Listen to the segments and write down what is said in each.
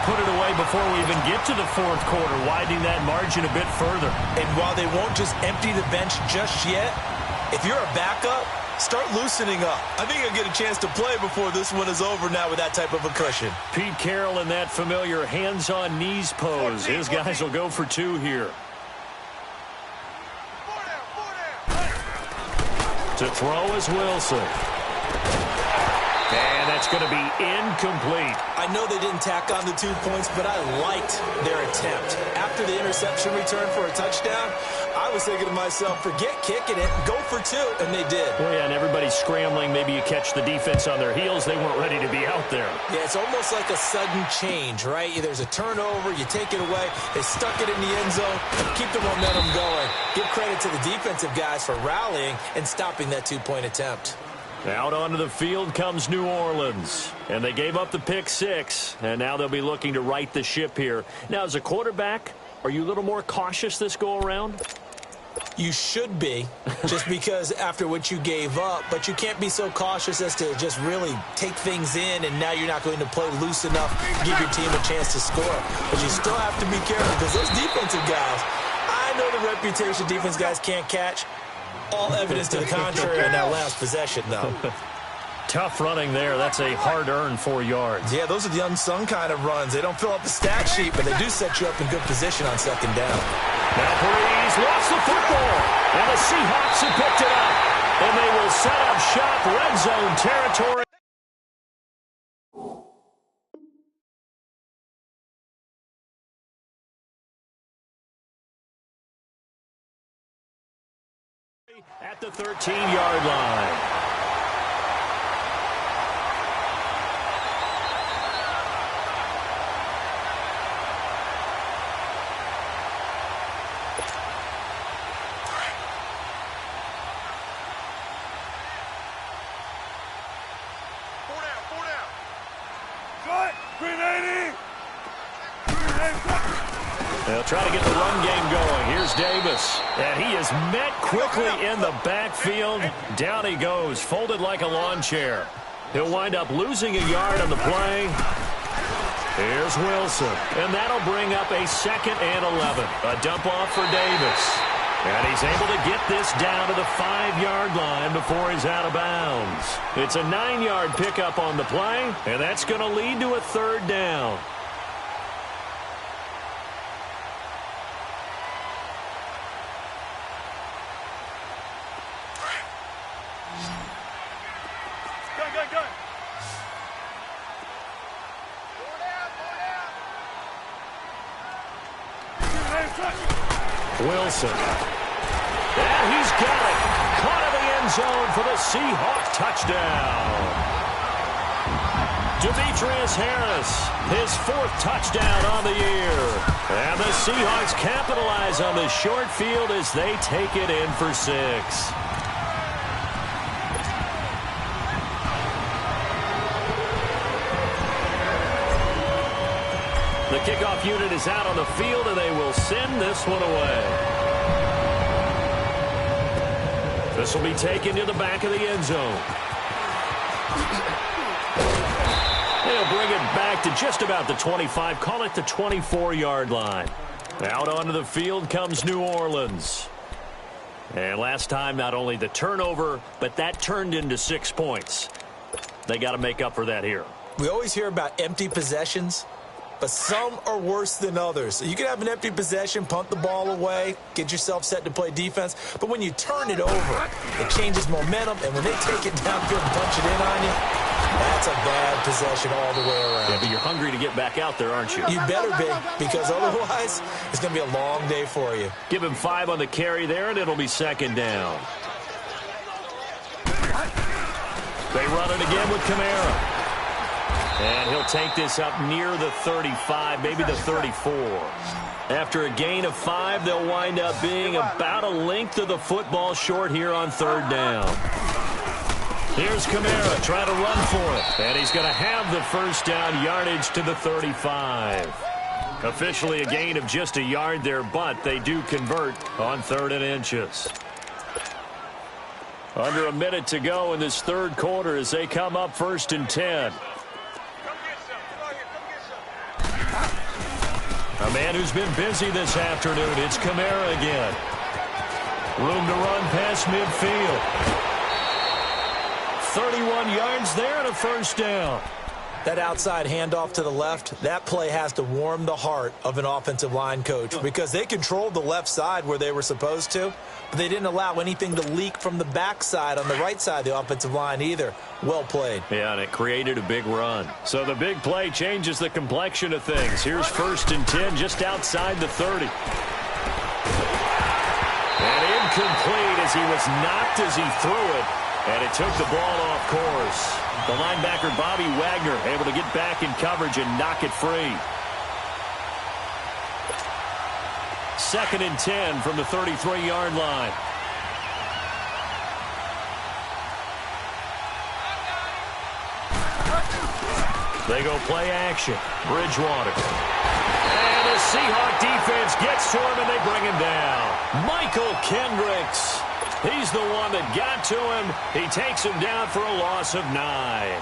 put it away before we even get to the fourth quarter, widening that margin a bit further. And while they won't just empty the bench just yet, if you're a backup, start loosening up. I think you'll get a chance to play before this one is over now with that type of a cushion. Pete Carroll in that familiar hands-on knees pose. His guys will go for two here. To throw is Wilson. And that's going to be incomplete. I know they didn't tack on the 2 points, but I liked their attempt. After the interception return for a touchdown, I was thinking to myself, forget kicking it, go for two, and they did. Well, yeah, and everybody's scrambling. Maybe you catch the defense on their heels. They weren't ready to be out there. Yeah, it's almost like a sudden change, right? There's a turnover, you take it away, they stuck it in the end zone, keep the momentum going. Give credit to the defensive guys for rallying and stopping that 2-point attempt. Out onto the field comes New Orleans. And they gave up the pick six. And now they'll be looking to right the ship here. Now, as a quarterback, are you a little more cautious this go-around? You should be, just because after what you gave up. But you can't be so cautious as to just really take things in, and now you're not going to play loose enough to give your team a chance to score. But you still have to be careful, because those defensive guys, I know the reputation defense guys can't catch. All evidence to the contrary on that last possession, though. Tough running there. That's a hard-earned 4 yards. Yeah, those are the unsung kind of runs. They don't fill up the stat sheet, but they do set you up in good position on second down. Now Breeze lost the football, and the Seahawks have picked it up. And they will set up shop red zone territory. At the 13-yard line. They'll try to get the run game going. Here's Davis. And he is met quickly in the backfield. Down he goes, folded like a lawn chair. He'll wind up losing a yard on the play. Here's Wilson. And that'll bring up a 2nd and 11. A dump off for Davis. And he's able to get this down to the 5-yard line before he's out of bounds. It's a 9-yard pickup on the play, and that's going to lead to a 3rd down. Wilson. And he's got it. Caught in the end zone for the Seahawk touchdown. Demetrius Harris, his 4th touchdown on the year. And the Seahawks capitalize on the short field as they take it in for 6. The kickoff unit is out on the field, and they will send this one away. This will be taken to the back of the end zone. They'll bring it back to just about the 25, call it the 24-yard line. Out onto the field comes New Orleans. And last time, not only the turnover, but that turned into 6 points. They got to make up for that here. We always hear about empty possessions, but some are worse than others. So you can have an empty possession, punt the ball away, get yourself set to play defense. But when you turn it over, it changes momentum. And when they take it downfield and punch it in on you, that's a bad possession all the way around. Yeah, but you're hungry to get back out there, aren't you? You better be, because otherwise it's going to be a long day for you. Give him 5 on the carry there, and it'll be 2nd down. They run it again with Kamara. And he'll take this up near the 35, maybe the 34. After a gain of 5, they'll wind up being about a length of the football short here on 3rd down. Here's Kamara trying to run for it. And he's going to have the 1st down yardage to the 35. Officially a gain of just a yard there, but they do convert on 3rd and inches. Under a minute to go in this 3rd quarter as they come up 1st and 10. A man who's been busy this afternoon. It's Kamara again. Room to run past midfield. 31 yards there and a first down. That outside handoff to the left, that play has to warm the heart of an offensive line coach because they controlled the left side where they were supposed to, but they didn't allow anything to leak from the backside on the right side of the offensive line either. Well played. Yeah, and it created a big run. So the big play changes the complexion of things. Here's 1st and 10 just outside the 30. And incomplete as he was knocked as he threw it, and it took the ball off course. The linebacker, Bobby Wagner, able to get back in coverage and knock it free. 2nd and 10 from the 33-yard line. They go play action. Bridgewater. And the Seahawk defense gets to him, and they bring him down. Michael Kendricks. He's the one that got to him. He takes him down for a loss of 9.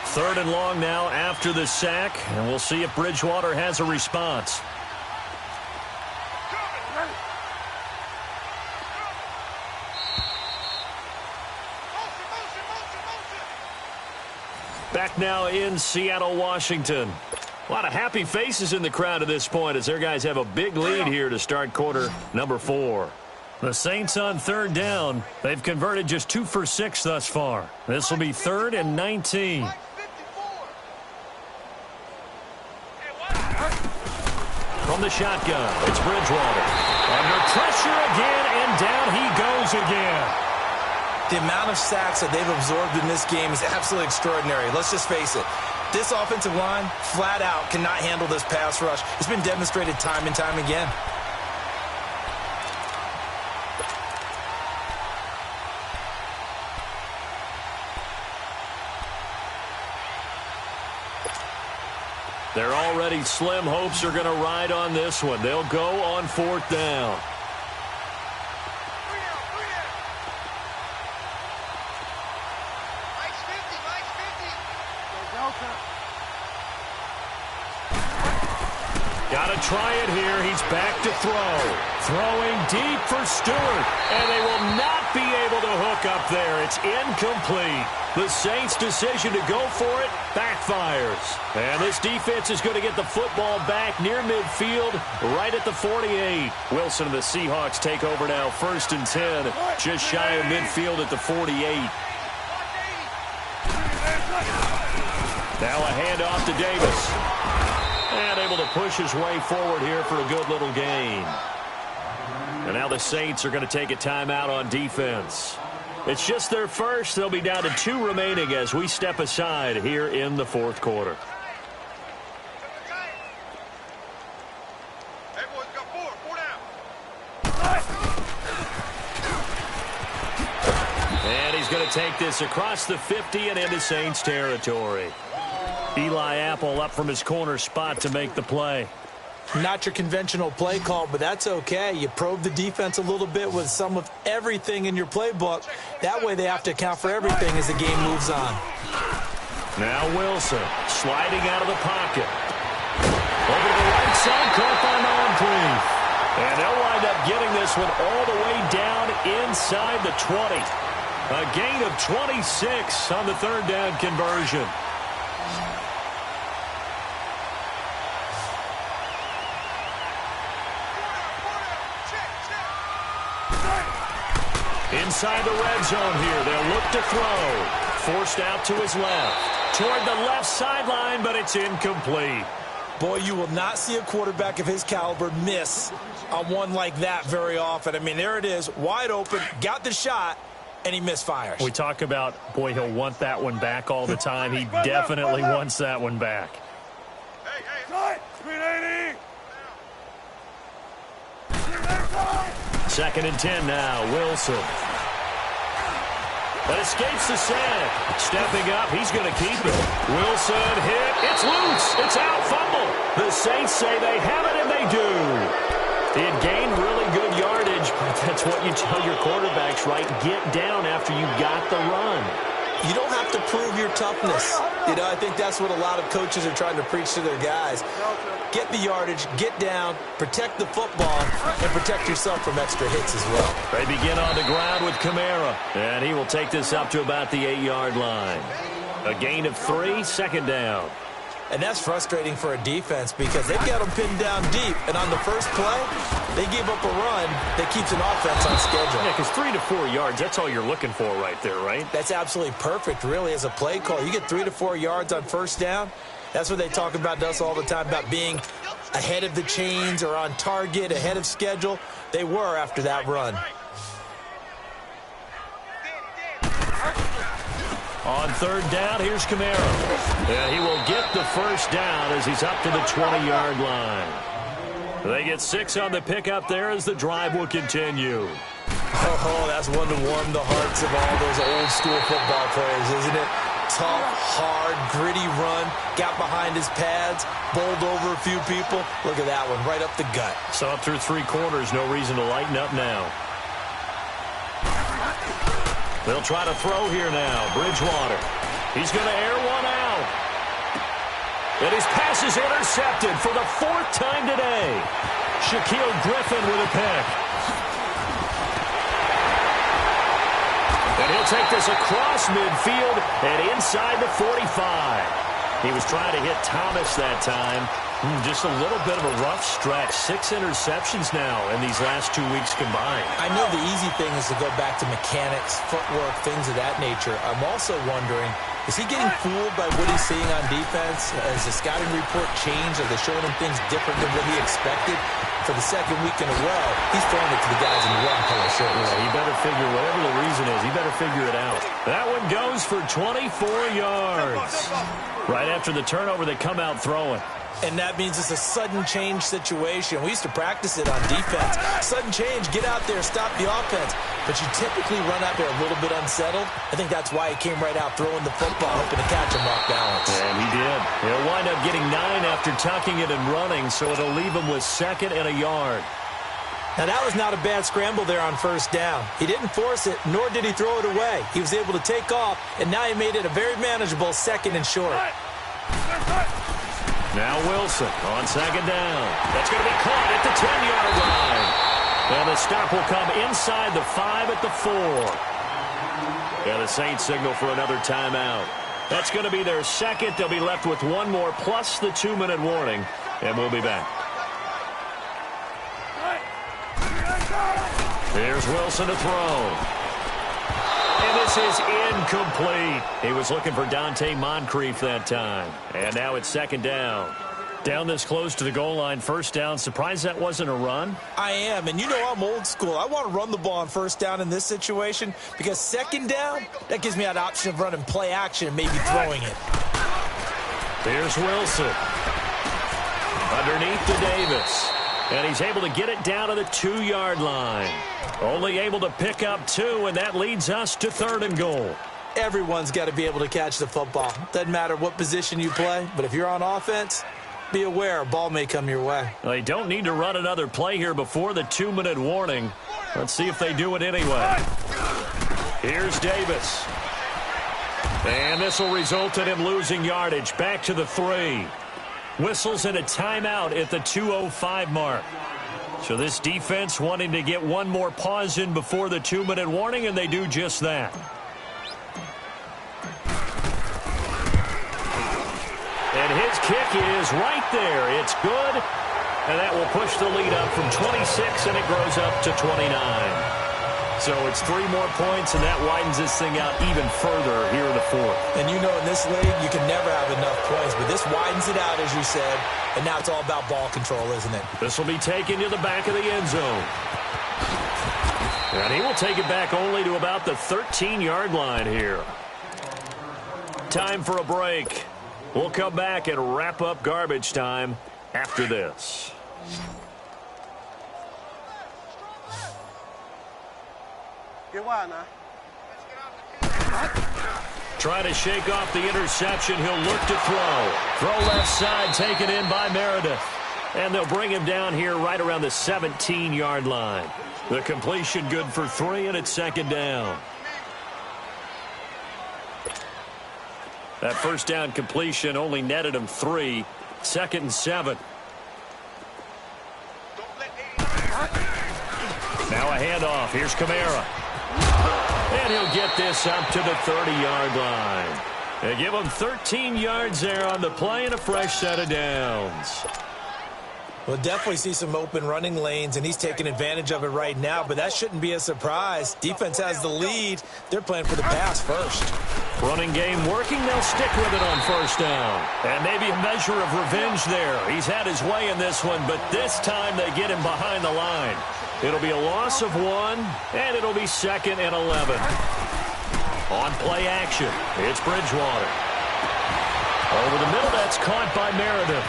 Third and long now after the sack, and we'll see if Bridgewater has a response. Back now in Seattle, Washington. A lot of happy faces in the crowd at this point as their guys have a big lead here to start quarter number 4. The Saints on 3rd down. They've converted just 2 for 6 thus far. This will be 3rd and 19. From the shotgun, it's Bridgewater. Under pressure again, and down he goes again. The amount of sacks that they've absorbed in this game is absolutely extraordinary. Let's just face it. This offensive line, flat out, cannot handle this pass rush. It's been demonstrated time and time again. They're already slim hopes are going to ride on this one. They'll go on 4th down. Got to try it here. He's back to throw. Throwing deep for Stewart. And they will not be able to hook up there. It's incomplete. The Saints' decision to go for it backfires. And this defense is going to get the football back near midfield, right at the 48. Wilson and the Seahawks take over now, 1st and 10, just shy of midfield at the 48. Now a handoff to Davis. And able to push his way forward here for a good little gain. And now the Saints are going to take a timeout on defense. It's just their first. They'll be down to 2 remaining as we step aside here in the 4th quarter. And he's going to take this across the 50 and into Saints territory. Eli Apple up from his corner spot to make the play. Not your conventional play call, but that's okay. You probe the defense a little bit with some of everything in your playbook. That way they have to account for everything as the game moves on. Now Wilson sliding out of the pocket. Over to the right side, caught by Moncrief. And they'll wind up getting this one all the way down inside the 20. A gain of 26 on the 3rd down conversion. Inside the red zone here, they'll look to throw. Forced out to his left. Toward the left sideline, but it's incomplete. Boy, you will not see a quarterback of his caliber miss on one like that very often. I mean, there it is, wide open, got the shot, and he misfires. We talk about, boy, he'll want that one back all the time. He definitely wants that one back. Second and 10 now, Wilson. But escapes the sack. Stepping up, he's going to keep it. Wilson hit. It's loose. It's out. Fumble. The Saints say they have it, and they do. It gained really good yardage, but that's what you tell your quarterbacks, right? Get down after you got the run. You don't have to prove your toughness. You know, I think that's what a lot of coaches are trying to preach to their guys. Get the yardage, get down, protect the football, and protect yourself from extra hits as well. They begin on the ground with Kamara, and he will take this up to about the 8-yard line. A gain of 3, second down. And that's frustrating for a defense because they've got them pinned down deep. And on the first play, they give up a run that keeps an offense on schedule. Yeah, because 3 to 4 yards, that's all you're looking for right there, right? That's absolutely perfect, really, as a play call. You get 3 to 4 yards on first down. That's what they talk about to us all the time, about being ahead of the chains or on target, ahead of schedule. They were after that run. On third down, here's Kamara. And he will get the first down as he's up to the 20-yard line. They get 6 on the pickup there as the drive will continue. Oh, that's one to warm the hearts of all those old-school football players, isn't it? Tough, hard, gritty run, got behind his pads, bowled over a few people. Look at that one, right up the gut. So up through 3 quarters, no reason to lighten up now. They'll try to throw here now. Bridgewater. He's going to air one out. And his pass is intercepted for the 4th time today. Shaquille Griffin with a pick. And he'll take this across midfield and inside the 45. He was trying to hit Thomas that time. Just a little bit of a rough stretch. 6 interceptions now in these last 2 weeks combined. I know the easy thing is to go back to mechanics, footwork, things of that nature. I'm also wondering, is he getting fooled by what he's seeing on defense? Has the scouting report changed? Are they showing him things different than what he expected? For the second week in a row, he's throwing it to the guys in the red color shirts. Yeah, he better figure, whatever the reason is, he better figure it out. That one goes for 24 yards. Right after the turnover, they come out throwing. And that means it's a sudden change situation. We used to practice it on defense. Sudden change, get out there, stop the offense. But you typically run out there a little bit unsettled. I think that's why he came right out throwing the football, hoping to catch him off balance. And he did. He'll wind up getting 9 after tucking it and running, so it'll leave him with 2nd and a yard. Now, that was not a bad scramble there on first down. He didn't force it, nor did he throw it away. He was able to take off, and now he made it a very manageable 2nd and short. Now Wilson on 2nd down. That's going to be caught at the 10-yard line. And the stop will come inside the 5 at the 4. And the Saints signal for another timeout. That's going to be their 2nd. They'll be left with 1 more plus the 2-minute warning. And we'll be back. Here's Wilson to throw. And this is incomplete. He was looking for Dante Moncrief that time. And now it's 2nd down. Down this close to the goal line, first down. Surprised that wasn't a run? I am, and you know I'm old school. I want to run the ball on first down in this situation because 2nd down, that gives me that option of running play action and maybe throwing it. Here's Wilson. Underneath to Davis. And he's able to get it down to the 2-yard line. Only able to pick up 2, and that leads us to 3rd and goal. Everyone's got to be able to catch the football. Doesn't matter what position you play, but if you're on offense, be aware a ball may come your way. They don't need to run another play here before the 2-minute warning. Let's see if they do it anyway. Here's Davis. And this will result in him losing yardage. Back to the 3. Whistles and a timeout at the 2:05 mark. So this defense wanting to get 1 more pause in before the 2-minute warning, and they do just that. And his kick is right there. It's good. And that will push the lead up from 26, and it grows up to 29. So it's 3 more points, and that widens this thing out even further here in the 4th. And you know in this league, you can never have enough points, but this widens it out, as you said, and now it's all about ball control, isn't it? This will be taken to the back of the end zone. And he will take it back only to about the 13-yard line here. Time for a break. We'll come back and wrap up garbage time after this. Try to shake off the interception. He'll look to throw. Throw left side, taken in by Meredith. And they'll bring him down here right around the 17-yard line. The completion good for 3, and it's 2nd down. That first down completion only netted him 3. 2nd and 7. Now a handoff. Here's Kamara. And he'll get this up to the 30-yard line. They give him 13 yards there on the play and a fresh set of downs. We'll definitely see some open running lanes, and he's taking advantage of it right now, but that shouldn't be a surprise. Defense has the lead. They're playing for the pass first. Running game working. They'll stick with it on first down. And maybe a measure of revenge there. He's had his way in this one, but this time they get him behind the line. It'll be a loss of 1, and it'll be 2nd and 11. On play action, it's Bridgewater. Over the middle, that's caught by Meredith.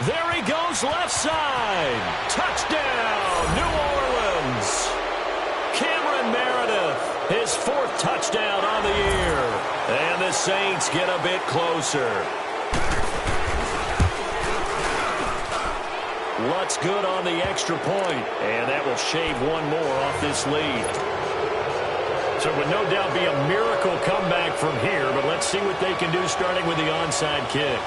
There he goes, left side. Touchdown, New Orleans. Cameron Meredith, his 4th touchdown on the year. And the Saints get a bit closer. Lutz good on the extra point, and that will shave 1 more off this lead. So it would no doubt be a miracle comeback from here, but let's see what they can do starting with the onside kick.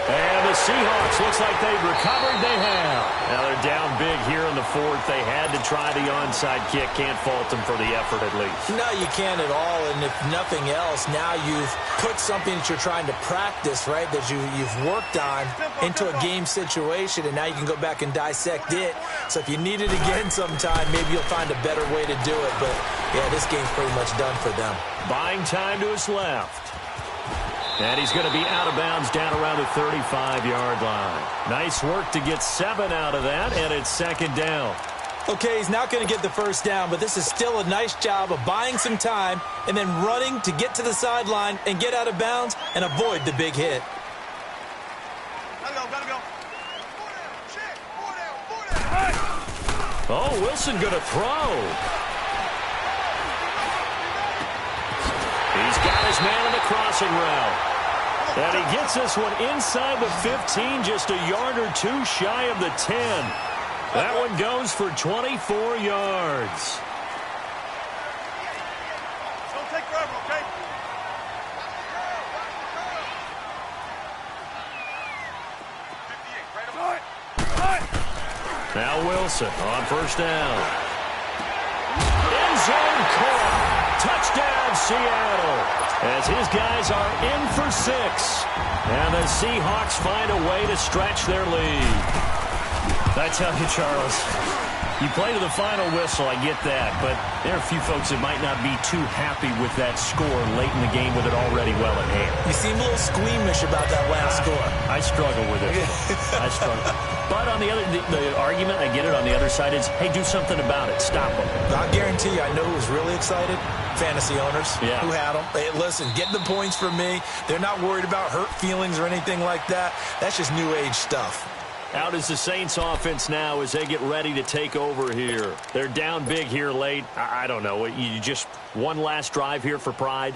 And the Seahawks, looks like they've recovered. They have. Now they're down big here in the 4th. They had to try the onside kick. Can't fault them for the effort at least. No, you can't at all. And if nothing else, now you've put something that you're trying to practice, right, that you've worked on into a game situation, and now you can go back and dissect it. So if you need it again sometime, maybe you'll find a better way to do it. But, yeah, this game's pretty much done for them. Buying time to his left. And he's going to be out of bounds down around the 35-yard line. Nice work to get 7 out of that, and it's 2nd down. Okay, he's not going to get the first down, but this is still a nice job of buying some time and then running to get to the sideline and get out of bounds and avoid the big hit. Oh, Wilson going to throw. He's got his man on the crossing route. And he gets this one inside the 15, just a yard or 2 shy of the 10. That one goes for 24 yards. Don't take forever, okay? Now Wilson on first down. End zone caught. Touchdown, Seattle, as his guys are in for 6. And the Seahawks find a way to stretch their lead. I tell you, Charles, you play to the final whistle, I get that, but there are a few folks that might not be too happy with that score late in the game with it already well at hand. You seem a little squeamish about that last score. I struggle with it. I struggle. But on the argument, I get it, on the other side is, hey, do something about it. Stop them. I guarantee you, I know who was really excited. Fantasy owners who had them. Hey, listen, get the points from me. They're not worried about hurt feelings or anything like that. That's just new age stuff. Out is the Saints offense now as they get ready to take over here. They're down big here late. I don't know. You just one last drive here for pride?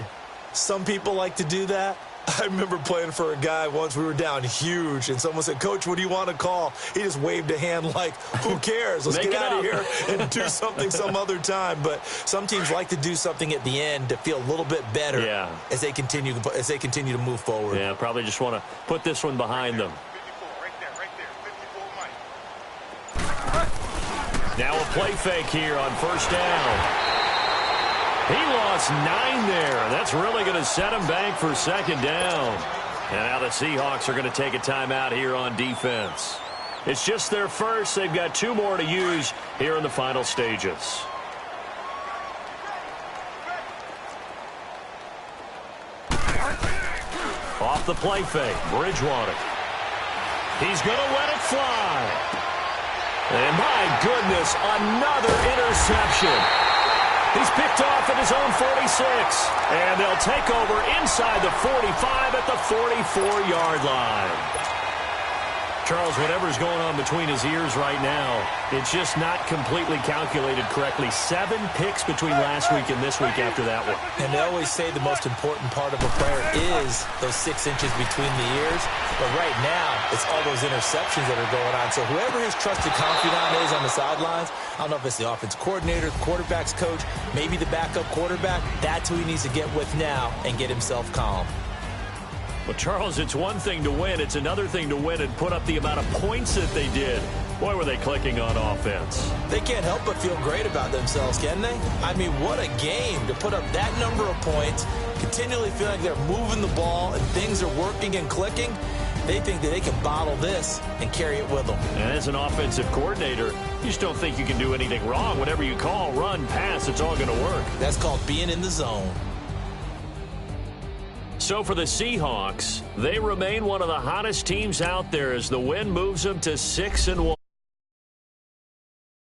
Some people like to do that. I remember playing for a guy once. We were down huge, and someone said, "Coach, what do you want to call?" He just waved a hand like, who cares? Let's get out of here and do something some other time. But some teams like to do something at the end to feel a little bit better as they continue to move forward. Yeah, probably just want to put this one behind them. Now a play fake here on first down. He lost 9 there. That's really going to set him back for 2nd down. And now the Seahawks are going to take a timeout here on defense. It's just their first. They've got 2 more to use here in the final stages. Off the play fake, Bridgewater. He's going to let it fly. And my goodness, another interception. He's picked off at his own 46. And they'll take over inside the 45 at the 44-yard line. Charles, whatever's going on between his ears right now, it's just not completely calculated correctly. 7 picks between last week and this week after that one. And they always say the most important part of a player is those 6 inches between the ears. But right now, it's all those interceptions that are going on. So whoever his trusted confidant is on the sidelines, I don't know if it's the offense coordinator, quarterback's coach, maybe the backup quarterback, that's who he needs to get with now and get himself calm. Well, Charles, it's one thing to win. It's another thing to win and put up the amount of points that they did. Boy, were they clicking on offense. They can't help but feel great about themselves, can they? I mean, what a game to put up that number of points, continually feeling like they're moving the ball and things are working and clicking. They think that they can bottle this and carry it with them. And as an offensive coordinator, you just don't think you can do anything wrong. Whatever you call, run, pass, it's all going to work. That's called being in the zone. So for the Seahawks, they remain one of the hottest teams out there as the win moves them to 6-1.